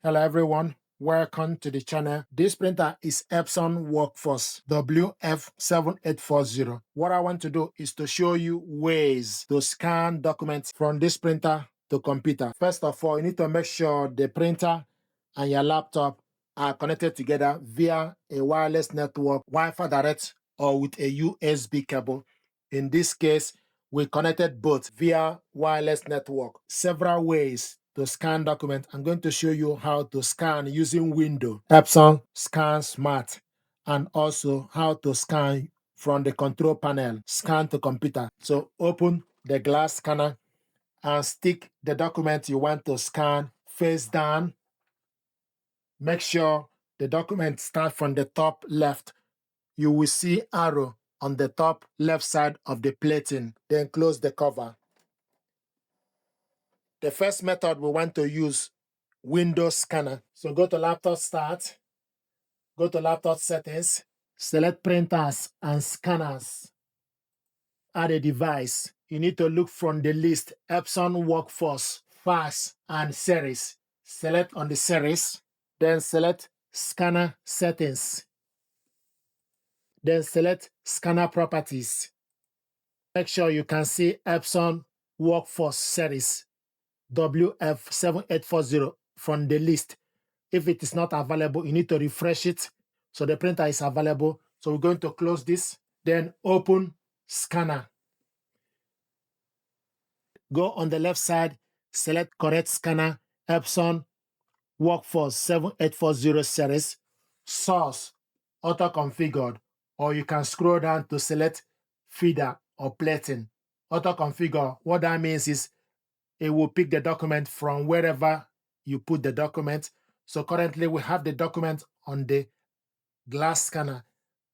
Hello everyone, welcome to the channel. This printer is Epson Workforce WF-7840. What I want to do is to show you ways to scan documents from this printer to computer. First of all, you need to make sure the printer and your laptop are connected together via a wireless network, Wi-Fi direct, or with a USB cable. In this case, we connected both via wireless network. Several ways to scan document. I'm going to show you how to scan using Windows, Epson ScanSmart, and also how to scan from the control panel, scan to computer. So open the glass scanner and stick the document you want to scan face down. Make sure the document starts from the top left. You will see arrow on the top left side of the plating. Then close the cover. The first method we want to use Windows scanner. So go to laptop start, go to laptop settings, select printers and scanners. Add a device. You need to look from the list Epson Workforce, Fax and Series. Select on the series, then select scanner settings. Then select scanner properties. Make sure you can see Epson Workforce Series WF-7840 from the list. If it is not available, you need to refresh it so the printer is available. So we're going to close this, then open scanner. Go on the left side, select correct scanner, Epson Workforce 7840 series, source, auto-configured, or you can scroll down to select feeder or plating. Auto-configure, what that means is it will pick the document from wherever you put the document. So currently we have the document on the glass scanner.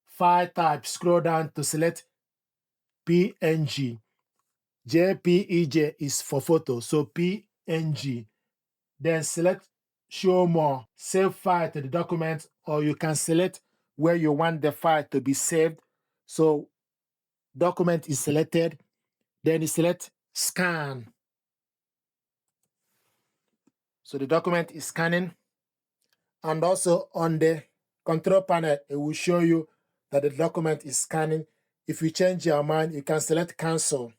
File type, scroll down to select PNG. JPEG is for photo, so PNG. Then select show more, save file to the document, or you can select where you want the file to be saved. So document is selected, then you select scan. So the document is scanning. And also on the control panel, it will show you that the document is scanning. If you change your mind, you can select cancel.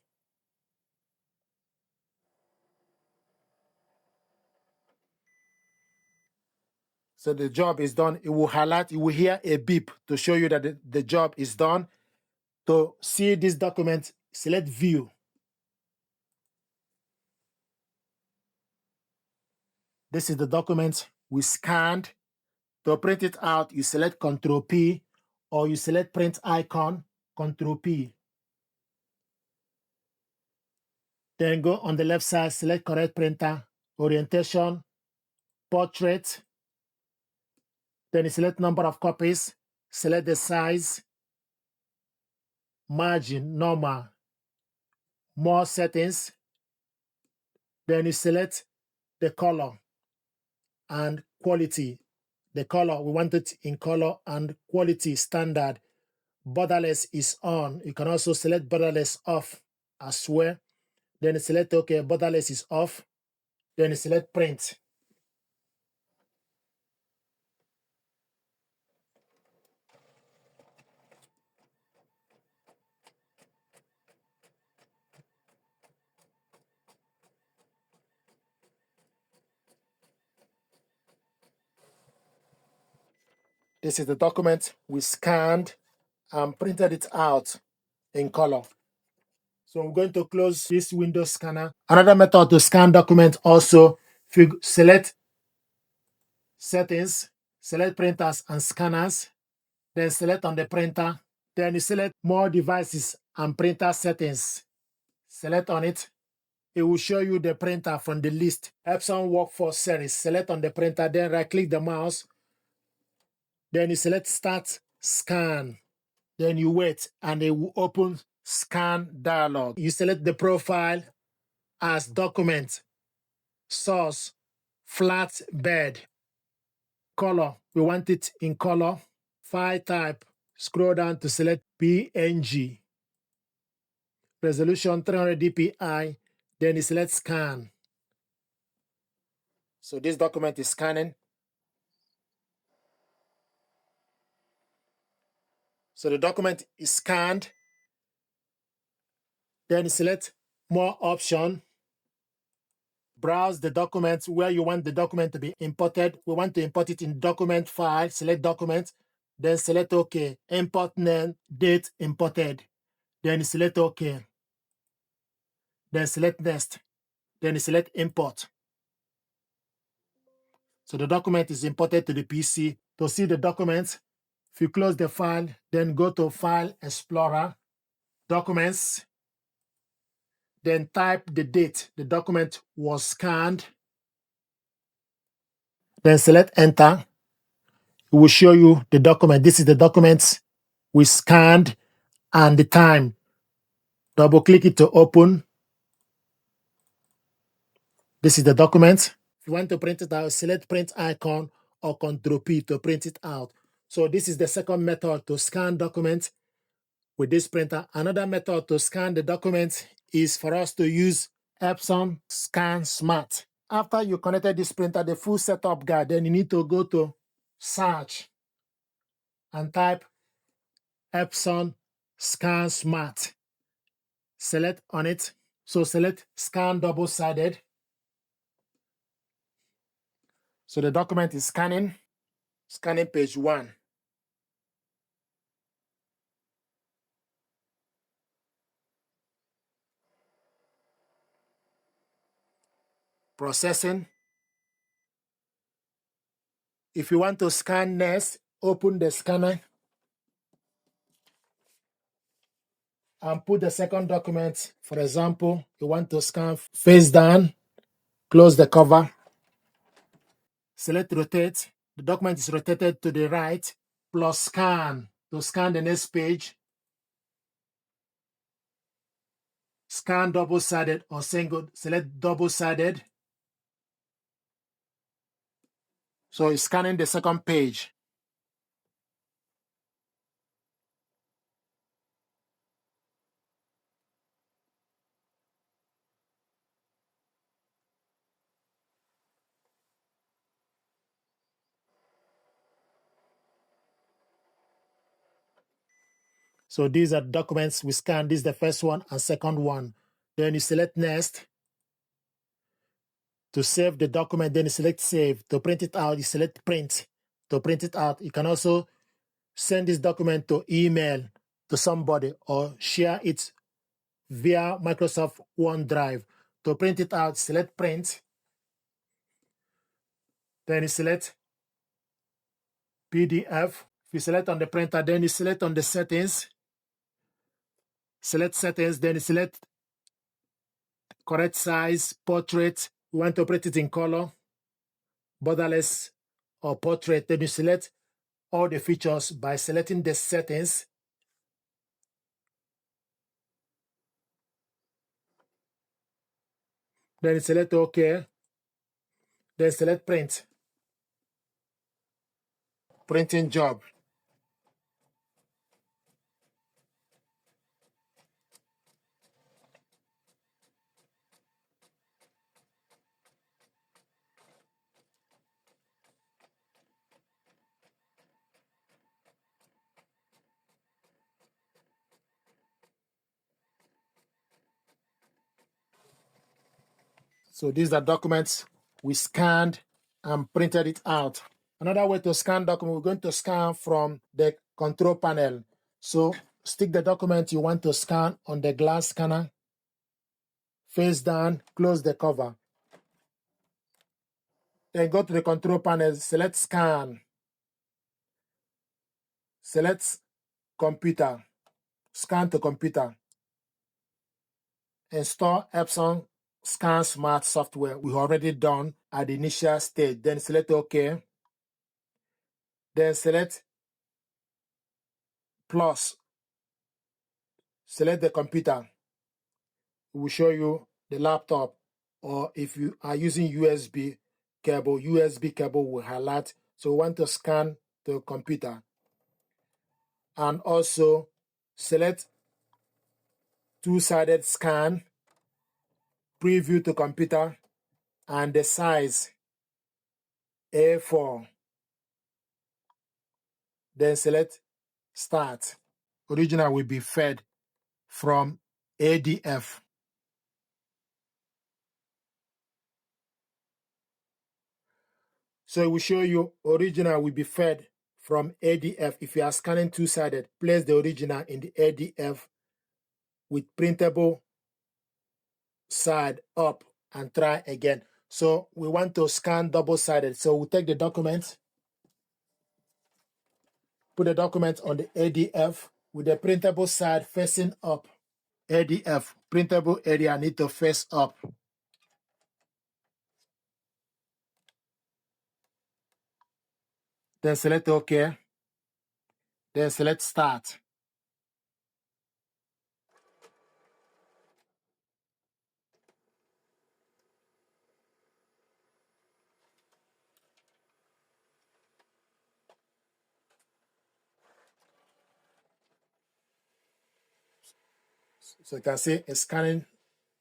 So the job is done. It will highlight, you will hear a beep to show you that the job is done. To see this document, select view. This is the document we scanned. To print it out, you select Ctrl P, or you select print icon, Ctrl P. Then go on the left side, select correct printer, orientation, portrait. Then you select number of copies, select the size, margin, normal, more settings. Then you select the color and quality. The color, we want it in color and quality standard. Borderless is on. You can also select borderless off as well. Then you select OK, borderless is off. Then you select print. This is the document we scanned and printed it out in color. So I'm going to close this Windows scanner. Another method to scan document also, if you select settings, select printers and scanners, then select on the printer, then you select more devices and printer settings. Select on it. It will show you the printer from the list. Epson Workforce series. Select on the printer, then right click the mouse. Then you select start scan. Then you wait and it will open scan dialog. You select the profile as document, source, flat bed, color. We want it in color. File type. Scroll down to select PNG. Resolution 300 dpi. Then you select scan. So this document is scanning. So the document is scanned. Then select more option. Browse the document where you want the document to be imported. We want to import it in document file. Select document. Then select OK. Import name, date imported. Then select OK. Then select next. Then select import. So the document is imported to the PC. To see the document, if you close the file, then go to File Explorer, Documents, then type the date the document was scanned, then select Enter. It will show you the document. This is the document we scanned and the time. Double click it to open. This is the document. If you want to print it out, select print icon or Ctrl P to print it out. So this is the second method to scan documents with this printer. Another method to scan the document is for us to use Epson ScanSmart. After you connected this printer, the full setup guide, then you need to go to search and type Epson ScanSmart. Select on it. So select scan double-sided. So the document is scanning page 1. Processing. If you want to scan next, open the scanner and put the second document. For example, you want to scan face down, close the cover, select rotate. The document is rotated to the right, plus scan to scan the next page. Scan double-sided or single, select double-sided. So it's scanning the second page. So these are documents we scan. This is the first one and second one. Then you select next to save the document. Then you select save. To print it out, you select print. To print it out, you can also send this document to email to somebody or share it via Microsoft OneDrive. To print it out, select print. Then you select PDF. If you select on the printer, then you select on the settings. Select settings, then you select correct size, portrait. You want to print it in color, borderless, or portrait. Then you select all the features by selecting the settings. Then you select OK. Then select print. Printing job. So these are documents we scanned and printed it out. Another way to scan document, we're going to scan from the control panel. So stick the document you want to scan on the glass scanner, face down, close the cover. Then go to the control panel, select scan, select computer, scan to computer. Install Epson ScanSmart software. We've already done at the initial stage. Then select OK. Then select plus. Select the computer. It will show you the laptop, or if you are using USB cable will highlight. So we want to scan the computer. And also select two-sided scan, preview to computer, and the size A4. Then select Start. Original will be fed from ADF. So it will show you original will be fed from ADF. If you are scanning two-sided, place the original in the ADF with printable side up and try again. So we want to scan double-sided. So we'll take the document, put the document on the ADF with the printable side facing up. ADF, printable area need to face up. Then select OK. Then select Start. So you can see it's scanning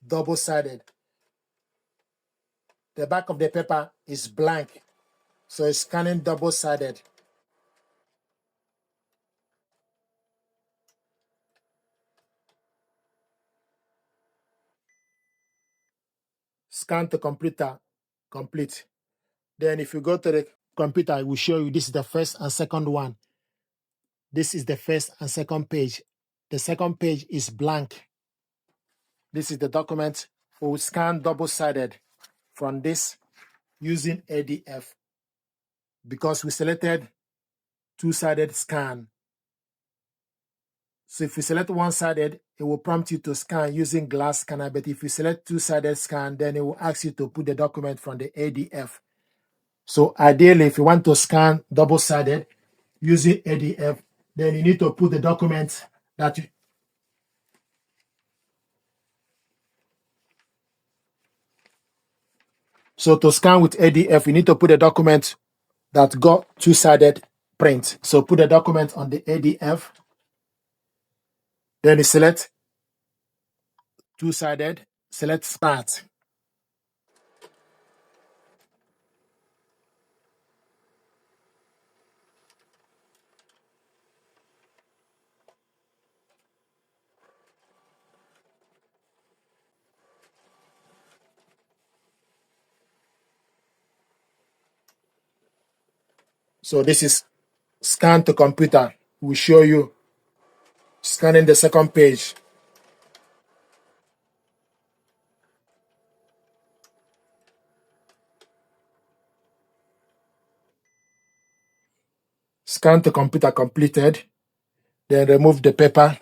double-sided. The back of the paper is blank, so it's scanning double-sided. Scan to computer, complete. Then if you go to the computer, it will show you this is the first and second one. This is the first and second page. The second page is blank. This is the document. We will scan double-sided from this using ADF because we selected two-sided scan. So if you select one-sided, it will prompt you to scan using glass scanner. But if you select two-sided scan, then it will ask you to put the document from the ADF. So ideally, if you want to scan double-sided using ADF, then you need to put the document that you... So to scan with ADF, you need to put a document that got two-sided print. So put the document on the ADF. Then you select two-sided, select Start. So this is scan to computer. We show you scanning the second page. Scan to computer completed. Then remove the paper.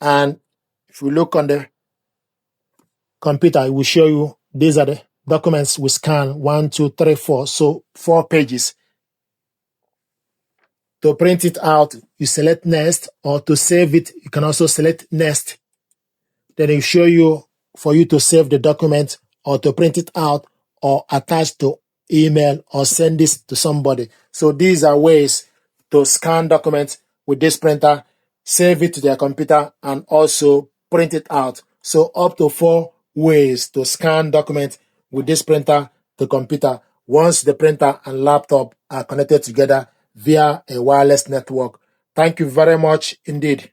And if you look on the computer, it will show you these are the documents we scan 1, 2, 3, 4. So 4 pages. To print it out, you select Next, or to save it, you can also select Next. Then it will show you for you to save the document or to print it out or attach to email or send this to somebody. So these are ways to scan documents with this printer, save it to their computer, and also print it out. So up to 4 ways to scan documents with this printer to computer once the printer and laptop are connected together via a wireless network. Thank you very much indeed.